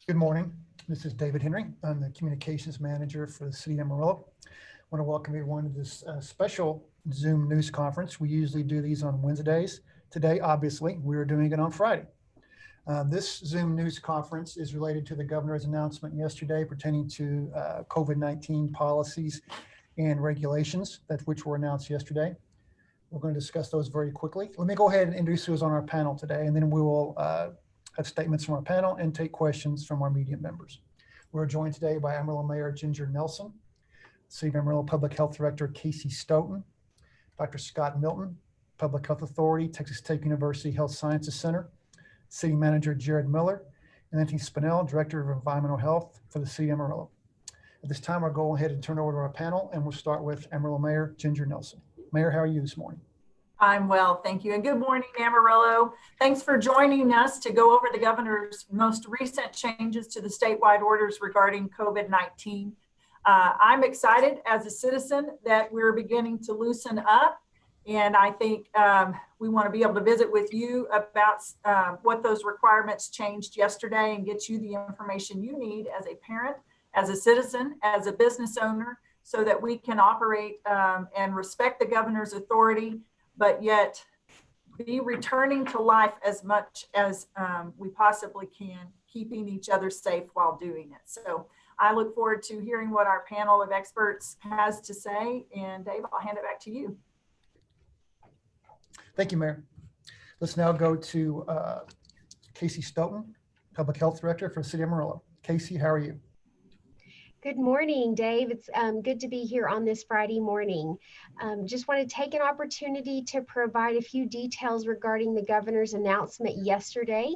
Good morning. This is David Henry. I'm the Communications Manager for the City of Amarillo. I want to welcome everyone to this special Zoom news conference. We usually do these on Wednesdays. Today, obviously, we're doing it on Friday. This Zoom news conference is related to the governor's announcement yesterday pertaining to COVID-19 policies and regulations which were announced yesterday. We're going to discuss those very quickly. Let me go ahead and introduce who's on our panel today, and then we will have statements from our panel and take questions from our media members. We're joined today by Amarillo Mayor Ginger Nelson, City of Amarillo Public Health Director Casey Stoughton, Dr. Scott Milton, Public Health Authority, Texas Tech University Health Sciences Center, City Manager Jared Miller, and Anthony Spinell, Director of Environmental Health for the City of Amarillo. At this time, I'll go ahead and turn over to our panel, and we'll start with Amarillo Mayor Ginger Nelson. Mayor, how are you this morning? I'm well, thank you. And good morning, Amarillo. Thanks for joining us to go over the governor's most recent changes to the statewide orders regarding COVID-19. I'm excited as a citizen that we're beginning to loosen up. And I think we want to be able to visit with you about what those requirements changed yesterday and get you the information you need as a parent, as a citizen, as a business owner, so that we can operate and respect the governor's authority, but yet be returning to life as much as we possibly can, keeping each other safe while doing it. So I look forward to hearing what our panel of experts has to say. And Dave, I'll hand it back to you. Thank you, Mayor. Let's now go to Casey Stoughton, Public Health Director for the City of Amarillo. Casey, how are you? Good morning, Dave. It's good to be here on this Friday morning. Just want to take an opportunity to provide a few details regarding the governor's announcement yesterday.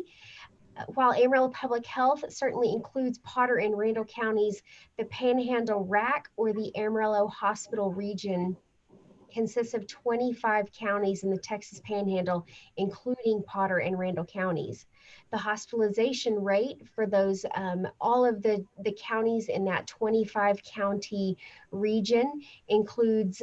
While Amarillo Public Health certainly includes Potter and Randall counties, the Panhandle RAC, or the Amarillo Hospital Region, consists of 25 counties in the Texas Panhandle, including Potter and Randall counties. The hospitalization rate for those, all of the counties in that 25 county region includes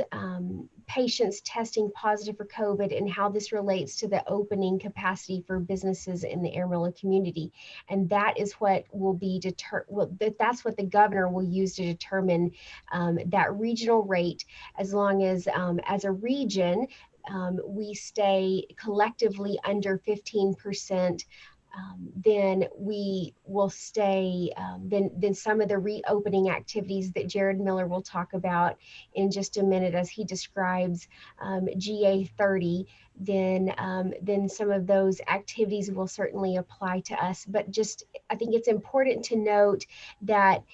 patients testing positive for COVID and how this relates to the opening capacity for businesses in the Amarillo community. And that is what will be that's what the governor will use to determine that regional rate, as long as a region, we stay collectively under 15%. Then we will stay, then some of the reopening activities that Jared Miller will talk about in just a minute as he describes GA 30, then some of those activities will certainly apply to us. But just, I think it's important to note that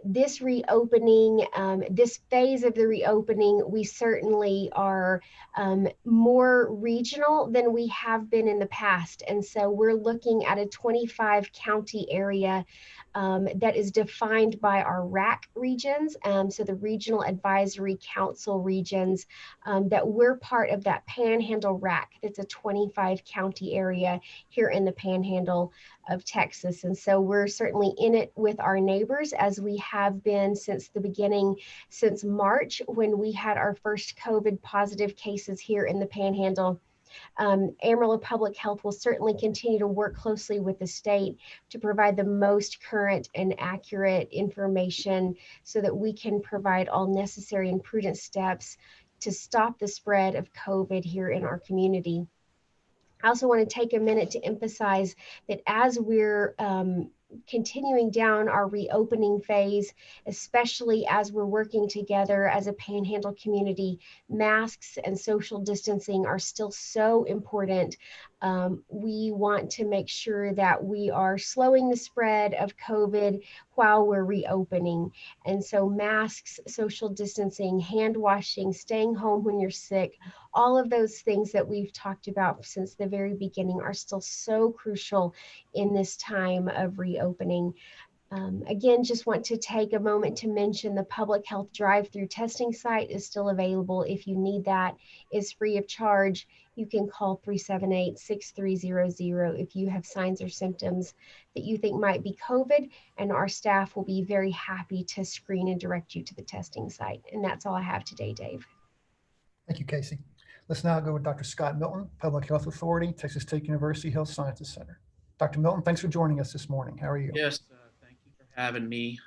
this reopening, this phase of the reopening, we certainly are more regional than we have been in the past. And so we're looking at a 25 county area that is defined by our RAC regions. So the Regional Advisory Council regions, that we're part of that Panhandle RAC. That's a 25 county area here in the Panhandle of Texas. And so we're certainly in it with our neighbors, as we have been since the beginning, since March, when we had our first COVID positive cases here in the Panhandle. Amarillo Public Health will certainly continue to work closely with the state to provide the most current and accurate information so that we can provide all necessary and prudent steps to stop the spread of COVID here in our community. I also want to take a minute to emphasize that as we're continuing down our reopening phase, especially as we're working together as a Panhandle community, masks and social distancing are still so important. We want to make sure that we are slowing the spread of COVID while we're reopening. And so masks, social distancing, hand washing, staying home when you're sick, all of those things that we've talked about since the very beginning are still so crucial in this time of reopening. Again, just want to take a moment to mention the public health drive-through testing site is still available. If you need that, it's free of charge. You can call 378-6300 if you have signs or symptoms that you think might be COVID, and our staff will be very happy to screen and direct you to the testing site. And that's all I have today, Dave. Thank you, Casey. Let's now go with Dr. Scott Milton, Public Health Authority, Texas State University Health Sciences Center. Dr. Milton, thanks for joining us this morning. How are you? Yes, thank you for having me.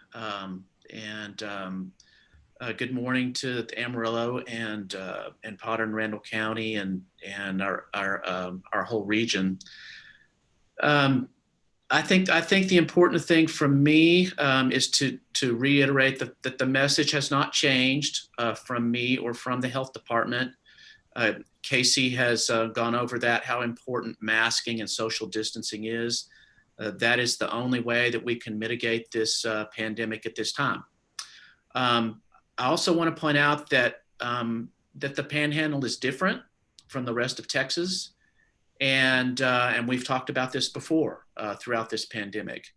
Good morning to Amarillo and Potter and Randall County and our whole region. I think the important thing for me is to reiterate that the message has not changed from me or from the health department. Casey has gone over that, how important masking and social distancing is. That is the only way that we can mitigate this pandemic at this time. I also want to point out that the Panhandle is different from the rest of Texas, and we've talked about this before throughout this pandemic.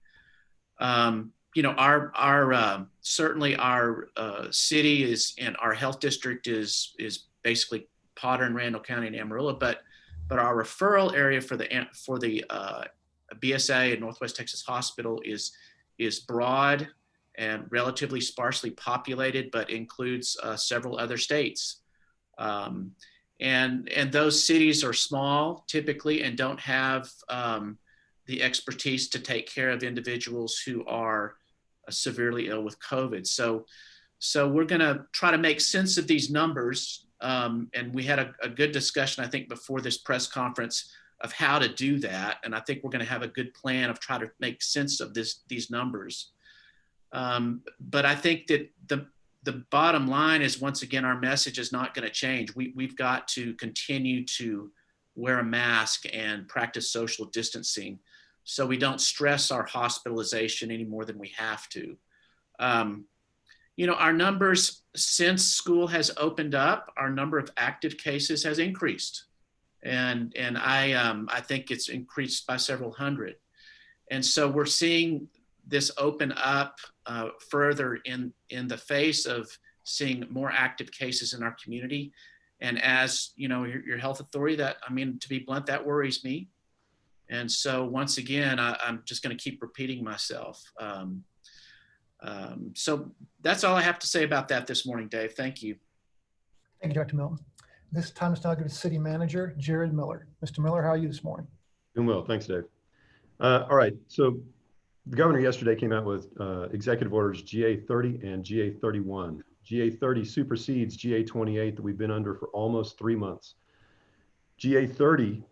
Certainly our city is, and our health district is basically Potter and Randall County and Amarillo, but our referral area for the BSA and Northwest Texas Hospital is broad and relatively sparsely populated, but includes several other states. And those cities are small typically and don't have the expertise to take care of individuals who are severely ill with COVID. So we're gonna try to make sense of these numbers. And we had a good discussion, I think, before this press conference of how to do that. And I think we're going to have a good plan of trying to make sense of these numbers. But I think that the bottom line is, once again, our message is not going to change. We've got to continue to wear a mask and practice social distancing so we don't stress our hospitalization any more than we have to. Our numbers, since school has opened up, our number of active cases has increased. And I think it's increased by several hundred. And so we're seeing this open up further in the face of seeing more active cases in our community. And as your health authority, to be blunt, that worries me. And so once again, I'm just going to keep repeating myself. So that's all I have to say about that this morning, Dave. Thank you. Thank you, Dr. Milton. This time is now going to City Manager Jared Miller. Mr. Miller, how are you this morning? Doing well, thanks, Dave. All right, so the governor yesterday came out with executive orders GA30 and GA31. GA30 supersedes GA28 that we've been under for almost 3 months. GA30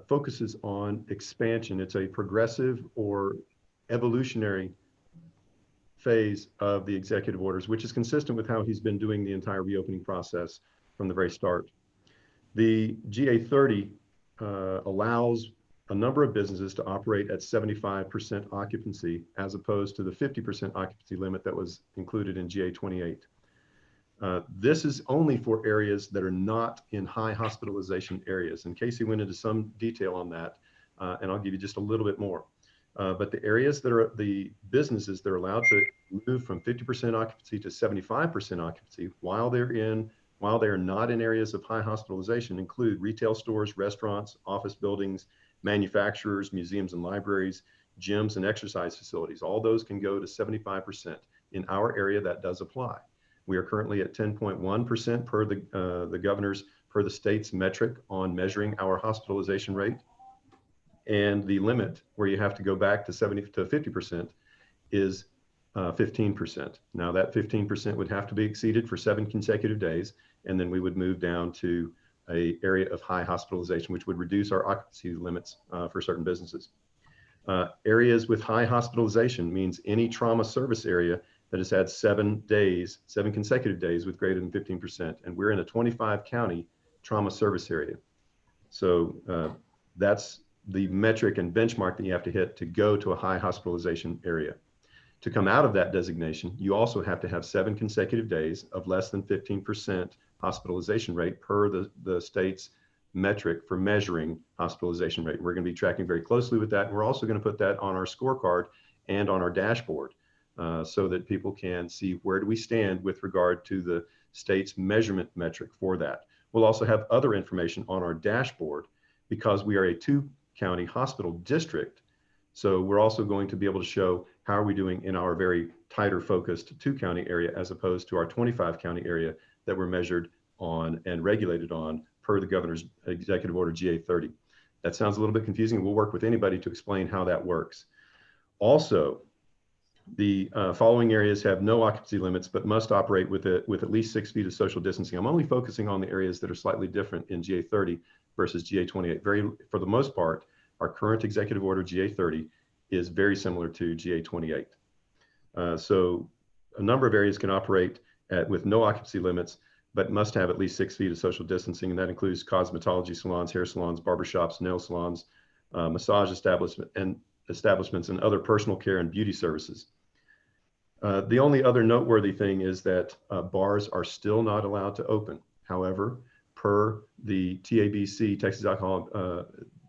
focuses on expansion. It's a progressive or evolutionary phase of the executive orders, which is consistent with how he's been doing the entire reopening process from the very start. The GA30 allows a number of businesses to operate at 75% occupancy as opposed to the 50% occupancy limit that was included in GA28. This is only for areas that are not in high hospitalization areas. And Casey went into some detail on that, and I'll give you just a little bit more. But the areas that are the businesses that are allowed to move from 50% occupancy to 75% occupancy while they are not in areas of high hospitalization include retail stores, restaurants, office buildings, manufacturers, museums and libraries, gyms and exercise facilities. All those can go to 75%. In our area, that does apply. We are currently at 10.1% per the state's metric on measuring our hospitalization rate. And the limit where you have to go back to 50% is 15%. Now that 15% would have to be exceeded for 7 consecutive days, and then we would move down to an area of high hospitalization, which would reduce our occupancy limits for certain businesses. Areas with high hospitalization means any trauma service area that has had 7 consecutive days with greater than 15%. And we're in a 25 county trauma service area. So that's the metric and benchmark that you have to hit to go to a high hospitalization area. To come out of that designation, you also have to have 7 consecutive days of less than 15% hospitalization rate per the state's metric for measuring hospitalization rate. We're going to be tracking very closely with that. And we're also going to put that on our scorecard and on our dashboard so that people can see where do we stand with regard to the state's measurement metric for that. We'll also have other information on our dashboard because we are a 2-county hospital district. So we're also going to be able to show how are we doing in our very tighter focused 2-county area as opposed to our 25-county area that we're measured on and regulated on per the governor's executive order GA30. That sounds a little bit confusing. We'll work with anybody to explain how that works. Also, the following areas have no occupancy limits, but must operate with at least 6 feet of social distancing. I'm only focusing on the areas that are slightly different in GA30 versus GA28. For the most part, our current executive order GA30 is very similar to GA28. So a number of areas can operate with no occupancy limits, but must have at least 6 feet of social distancing. And that includes cosmetology salons, hair salons, barbershops, nail salons, massage establishments, and other personal care and beauty services. The only other noteworthy thing is that bars are still not allowed to open. However, per the TABC, Texas Alcohol,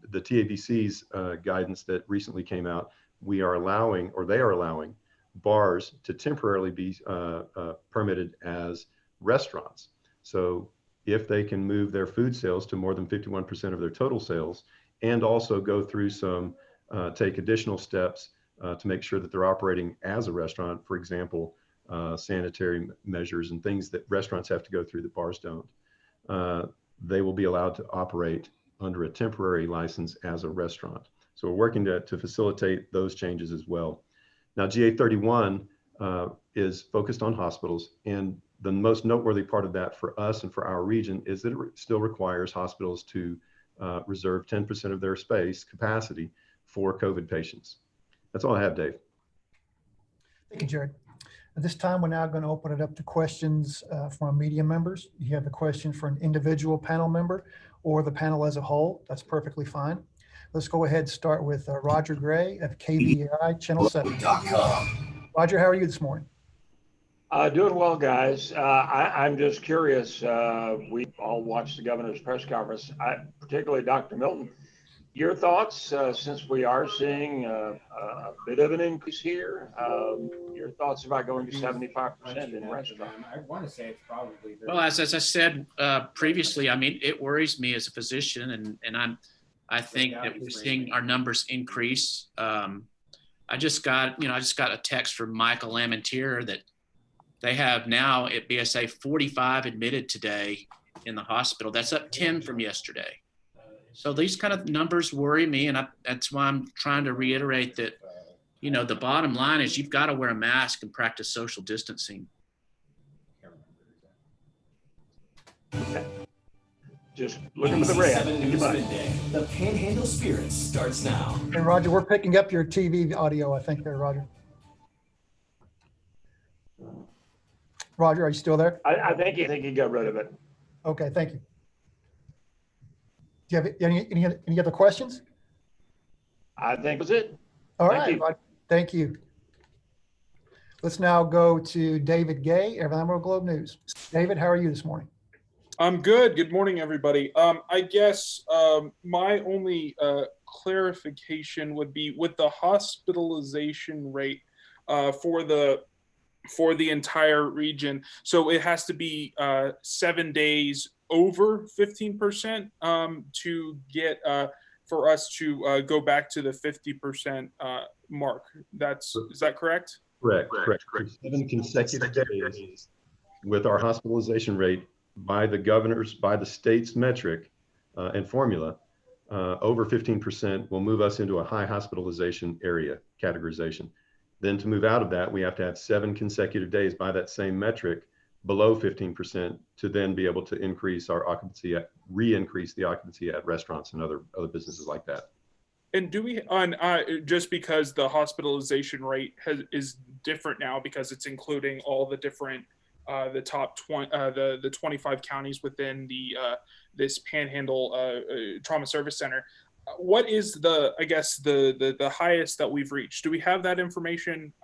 the TABC's guidance that recently came out, we are allowing, or they are allowing, bars to temporarily be permitted as restaurants. So if they can move their food sales to more than 51% of their total sales, and also go through some, take additional steps to make sure that they're operating as a restaurant, for example, sanitary measures and things that restaurants have to go through that bars don't, they will be allowed to operate under a temporary license as a restaurant. So we're working to facilitate those changes as well. Now, GA31 is focused on hospitals, and the most noteworthy part of that for us and for our region is that it still requires hospitals to reserve 10% of their space capacity for COVID patients. That's all I have, Dave. Thank you, Jared. At this time, we're now going to open it up to questions from our media members. If you have a question for an individual panel member or the panel as a whole, that's perfectly fine. Let's go ahead and start with Roger Gray of KVAI Channel 7. Roger, how are you this morning? Doing well, guys. I'm just curious. We all watched the governor's press conference, particularly Dr. Milton. Your thoughts, since we are seeing a bit of an increase here, your thoughts about going to 75% in restaurants? I want to say it's probably. Well, as I said previously, I mean, it worries me as a physician, and I think that we're seeing our numbers increase. I just got a text from Michael Lamentier that they have now at BSA 45 admitted today in the hospital. That's up 10 from yesterday. So these kind of numbers worry me, and that's why I'm trying to reiterate that, you know, the bottom line is you've got to wear a mask and practice social distancing. Just looking for the red. The Panhandle Spirits starts now. And Roger, we're picking up your TV audio, I think there, Roger. Roger, are you still there? I think he got rid of it. Okay, thank you. Do you have any other questions? I think that's it. All Thank right, you. Roger, thank you. Let's now go to David Gay of Amarillo Globe News. David, how are you this morning? I'm good. Good morning, everybody. I guess my only clarification would be with the hospitalization rate for the entire region. So it has to be 7 days over 15% to get for us to go back to the 50% mark. Is that correct? Correct. 7 consecutive days with our hospitalization rate by the state's metric and formula over 15% will move us into a high hospitalization area categorization. Then to move out of that, we have to have 7 consecutive days by that same metric below 15% to then be able to increase our occupancy, re-increase the occupancy at restaurants and other businesses like that. And do we, just because the hospitalization rate is different now because it's including all the different, the top 20, the 25 counties within the this Panhandle Trauma Service Center. What is the highest that we've reached? Do we have that information?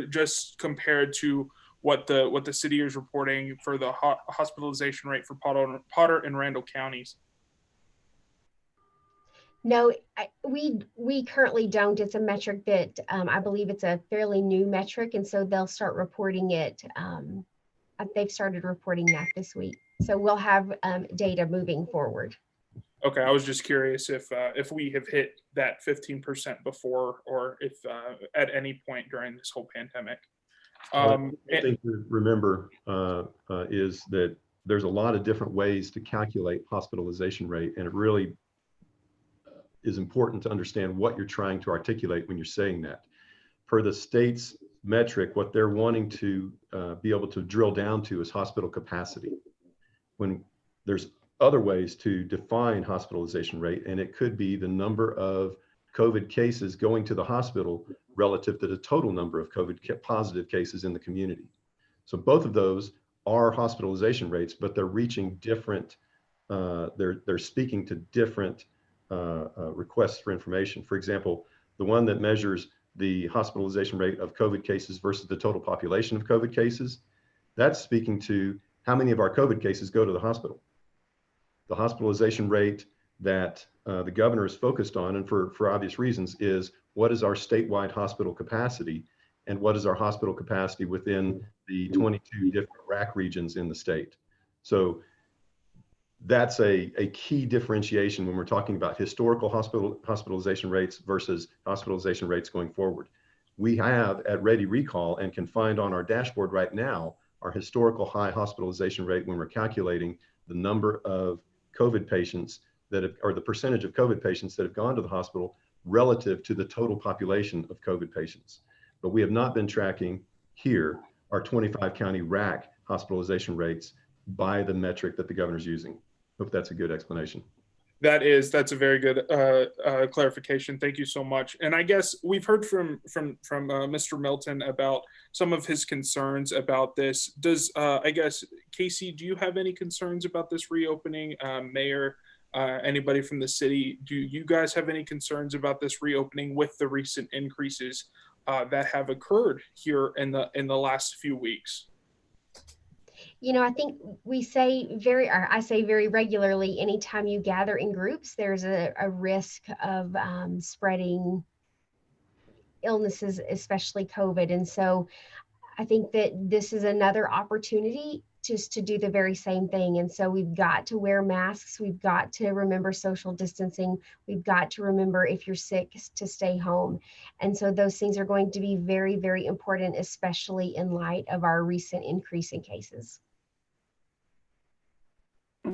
Just compared to what the city is reporting for the hospitalization rate for Potter and Randall counties. No, we currently don't. It's a metric that I believe it's a fairly new metric, and so they'll start reporting it. They've started reporting that this week, so we'll have data moving forward. Okay, I was just curious if we have hit that 15% before, or if at any point during this whole pandemic. One thing to remember is that there's a lot of different ways to calculate hospitalization rate, and it really is important to understand what you're trying to articulate when you're saying that. Per the state's metric, what they're wanting to be able to drill down to is hospital capacity. When there's other ways to define hospitalization rate, and it could be the number of COVID cases going to the hospital relative to the total number of COVID positive cases in the community. So both of those are hospitalization rates, but they're reaching different, they're speaking to different requests for information. For example, the one that measures the hospitalization rate of COVID cases versus the total population of COVID cases, that's speaking to how many of our COVID cases go to the hospital. The hospitalization rate that the governor is focused on, and for obvious reasons, is what is our statewide hospital capacity and what is our hospital capacity within the 22 different RAC regions in the state. So that's a key differentiation when we're talking about historical hospitalization rates versus hospitalization rates going forward. We have at Ready Recall and can find on our dashboard right now our historical high hospitalization rate when we're calculating the number of COVID patients that have, or the percentage of COVID patients that have gone to the hospital relative to the total population of COVID patients. But we have not been tracking here our 25 county RAC hospitalization rates by the metric that the governor's using. Hope that's a good explanation. That's a very good clarification. Thank you so much. And I guess we've heard from Mr. Milton about some of his concerns about this. Does I guess Casey, do you have any concerns about this reopening? Mayor, anybody from the city, do you guys have any concerns about this reopening with the recent increases that have occurred here in the last few weeks? You know, I think I say very regularly, anytime you gather in groups, there's a risk of spreading illnesses, especially COVID. And so I think that this is another opportunity just to do the very same thing. And so we've got to wear masks. We've got to remember social distancing. We've got to remember, if you're sick, to stay home. And so those things are going to be very, very important, especially in light of our recent increase in cases.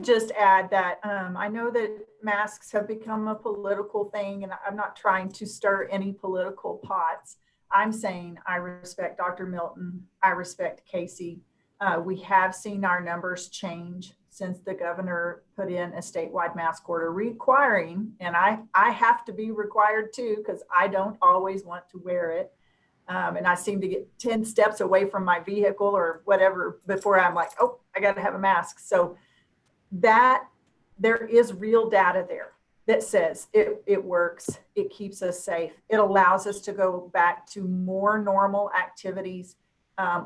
Just add that I know that masks have become a political thing, and I'm not trying to stir any political pots. I'm saying I respect Dr. Milton. I respect Casey. We have seen our numbers change since the governor put in a statewide mask order requiring, and I have to be required too, because I don't always want to wear it. And I seem to get 10 steps away from my vehicle or whatever before I'm like, oh, I got to have a mask. So that there is real data there that says it works, it keeps us safe, it allows us to go back to more normal activities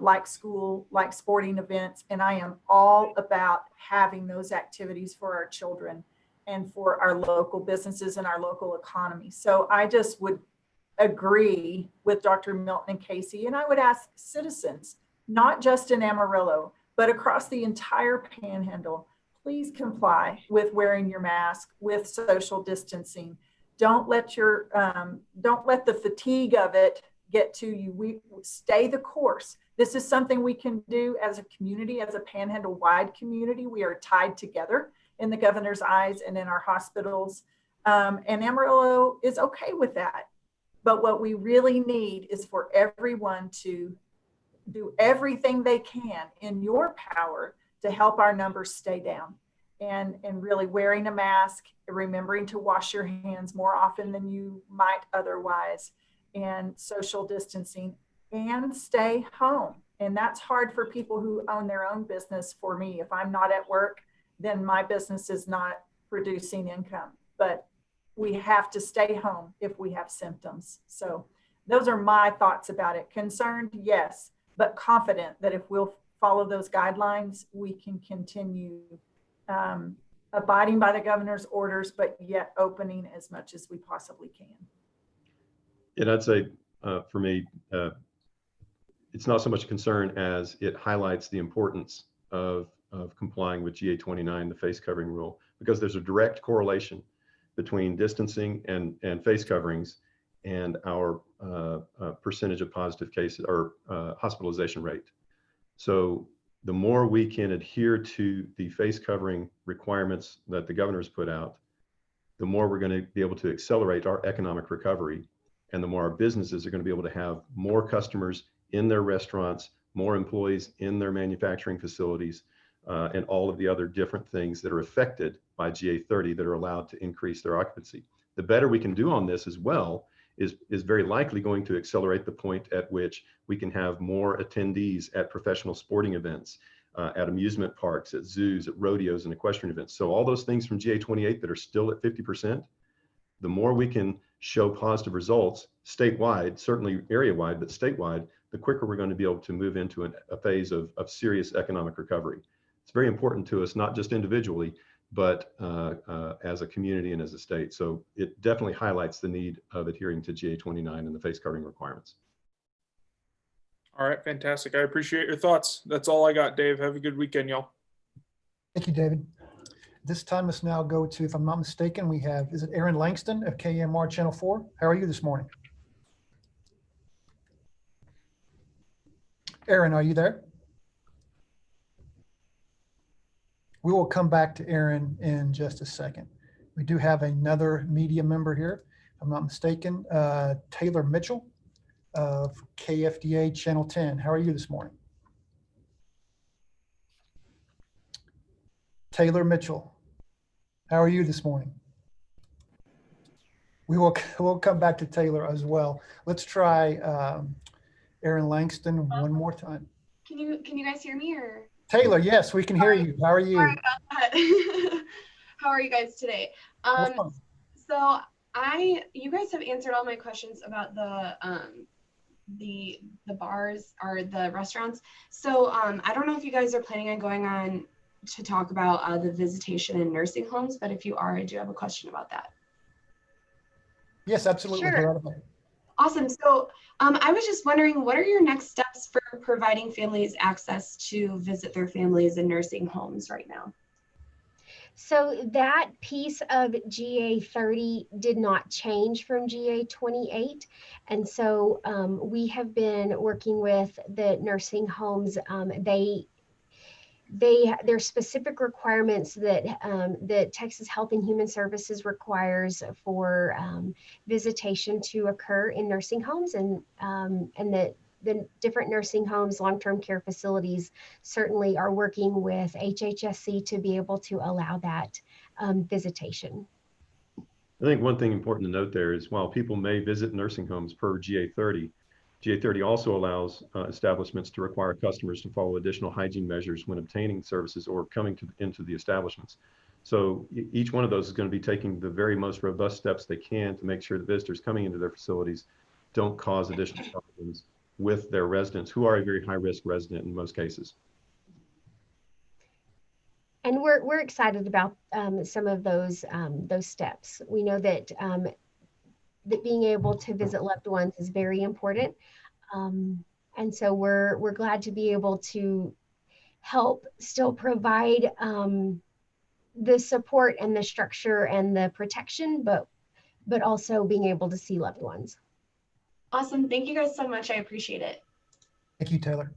like school, like sporting events. And I am all about having those activities for our children and for our local businesses and our local economy. So I just would agree with Dr. Milton and Casey, and I would ask citizens, not just in Amarillo, but across the entire Panhandle, please comply with wearing your mask, with social distancing. Don't let the fatigue of it get to you. We stay the course. This is something we can do as a community, as a Panhandle-wide community. We are tied together in the governor's eyes and in our hospitals. And Amarillo is okay with that. But what we really need is for everyone to do everything they can in your power to help our numbers stay down, and really wearing a mask, remembering to wash your hands more often than you might otherwise, and social distancing, and stay home. And that's hard for people who own their own business. For me, if I'm not at work, then my business is not producing income. But we have to stay home if we have symptoms. So those are my thoughts about it. Concerned, yes, but confident that if we'll follow those guidelines, we can continue abiding by the governor's orders, but yet opening as much as we possibly can. And I'd say for me, it's not so much a concern as it highlights the importance of complying with GA29, the face covering rule, because there's a direct correlation between distancing and face coverings and our percentage of positive cases or hospitalization rate. So the more we can adhere to the face covering requirements that the governor's put out, the more we're going to be able to accelerate our economic recovery, and the more our businesses are going to be able to have more customers in their restaurants, more employees in their manufacturing facilities, and all of the other different things that are affected by GA30 that are allowed to increase their occupancy. The better we can do on this as well is very likely going to accelerate the point at which we can have more attendees at professional sporting events, at amusement parks, at zoos, at rodeos, and equestrian events. So all those things from GA28 that are still at 50%, the more we can show positive results statewide, certainly area-wide, but statewide, the quicker we're going to be able to move into a phase of serious economic recovery. It's very important to us, not just individually, but as a community and as a state. So it definitely highlights the need of adhering to GA29 and the face covering requirements. All right, fantastic. I appreciate your thoughts. That's all I got, Dave. Have a good weekend, y'all. Thank you, David. This time, let's now go to, if I'm not mistaken, we have, is it Aaron Langston of KMR Channel 4? How are you this morning? Aaron, are you there? We will come back to Aaron in just a second. We do have another media member here, if I'm not mistaken, Taylor Mitchell of KFDA Channel 10. How are you this morning? Taylor Mitchell, how are you this morning? We'll come back to Taylor as well. Let's try Aaron Langston one more time. Can you guys hear me or? Taylor, yes, we can hear you. How are you? Sorry about that. How are you guys today? So you guys have answered all my questions about the bars or the restaurants. So I don't know if you guys are planning on going on to talk about the visitation in nursing homes, but if you are, I do have a question about that. Yes, absolutely. Sure. Awesome. So I was just wondering, what are your next steps for providing families access to visit their families in nursing homes right now? So that piece of GA30 did not change from GA28. And so we have been working with the nursing homes. There's specific requirements that that Texas Health and Human Services requires for visitation to occur in nursing homes, and that the different nursing homes, long-term care facilities certainly are working with HHSC to be able to allow that visitation. I think one thing important to note there is while people may visit nursing homes per GA30, GA30 also allows establishments to require customers to follow additional hygiene measures when obtaining services or coming into the establishments. So each one of those is going to be taking the very most robust steps they can to make sure that visitors coming into their facilities don't cause additional problems with their residents, who are a very high-risk resident in most cases. And we're excited about some of those steps. We know that that being able to visit loved ones is very important, and so we're glad to be able to help still provide the support and the structure and the protection, but also being able to see loved ones. Awesome. Thank you guys so much. I appreciate it. Thank you, Taylor.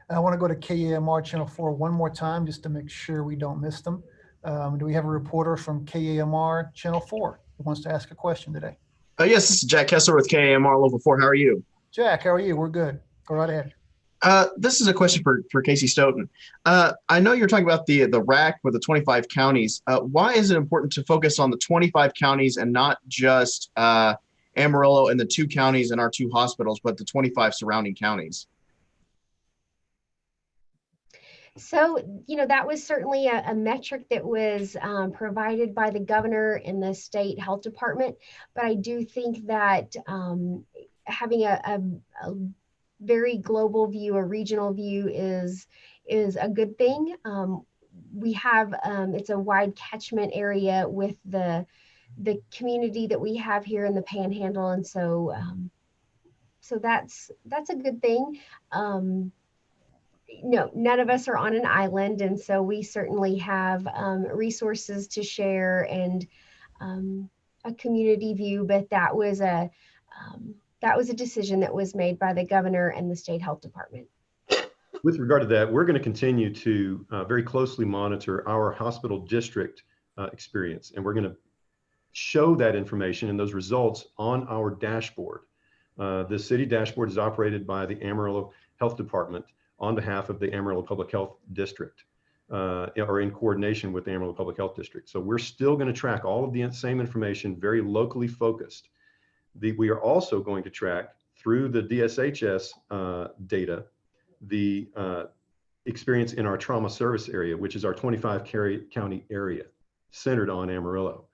I want to go to KAMR Channel 4 one more time just to make sure we don't miss them. Do we have a reporter from KAMR Channel 4 who wants to ask a question today? Yes, this is Jack Kessler with KAMR Local 4. How are you? Jack, how are you? We're good. Go right ahead. This is a question for Casey Stoughton. I know you're talking about the RAC with the 25 counties. Why is it important to focus on the 25 counties and not just Amarillo and the 2 counties and our 2 hospitals, but the 25 surrounding counties? So, that was certainly a metric that was provided by the governor and the state health department. But I do think that having a very global view, a regional view is a good thing. we have, it's a wide catchment area with the community that we have here in the Panhandle. And so, so that's a good thing. No, none of us are on an island. And so we certainly have resources to share and a community view, but that was a decision that was made by the governor and the state health department. With regard to that, we're going to continue to very closely monitor our hospital district experience, and we're going to show that information and those results on our dashboard. The city dashboard is operated by the Amarillo Health Department on behalf of the Amarillo Public Health District, or in coordination with the Amarillo Public Health District. So we're still going to track all of the same information, very locally focused. We are also going to track through the DSHS data, the experience in our trauma service area, which is our 25 county area centered on Amarillo.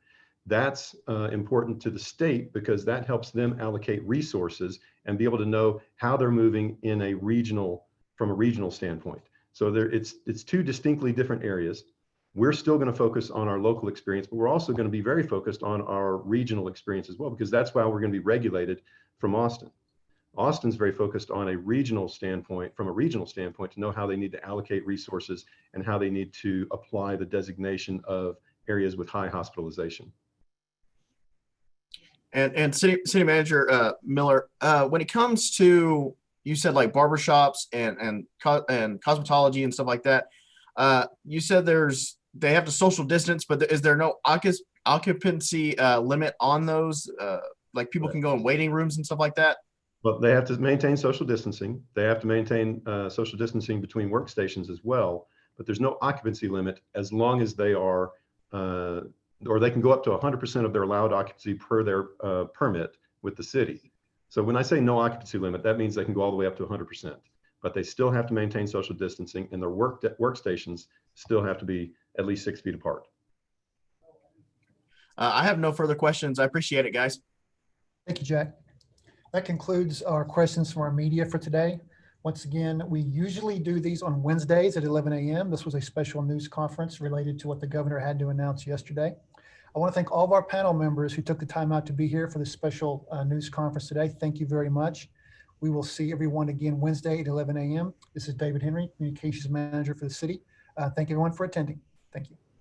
That's important to the state because that helps them allocate resources and be able to know how they're moving in a from a regional standpoint. So it's two distinctly different areas. We're still going to focus on our local experience, but we're also going to be very focused on our regional experience as well, because that's why we're going to be regulated from Austin. Austin's very focused on a regional standpoint, from a regional standpoint, to know how they need to allocate resources and how they need to apply the designation of areas with high hospitalization. And city manager Miller, when it comes to, you said like barbershops and cosmetology and stuff like that, you said they have to social distance, but is there no occupancy limit on those? Like people can go in waiting rooms and stuff like that? Well, they have to maintain social distancing. They have to maintain social distancing between workstations as well, but there's no occupancy limit as long as they are, or they can go up to 100% of their allowed occupancy per their permit with the city. So when I say no occupancy limit, that means they can go all the way up to 100%, but they still have to maintain social distancing, and their workstations still have to be at least 6 feet apart. I have no further questions. I appreciate it, guys. Thank you, Jack. That concludes our questions from our media for today. Once again, we usually do these on Wednesdays at 11 a.m. This was a special news conference related to what the governor had to announce yesterday. I want to thank all of our panel members who took the time out to be here for this special news conference today. Thank you very much. We will see everyone again Wednesday at 11 a.m. This is David Henry, Communications Manager for the city. Thank you everyone for attending. Thank you.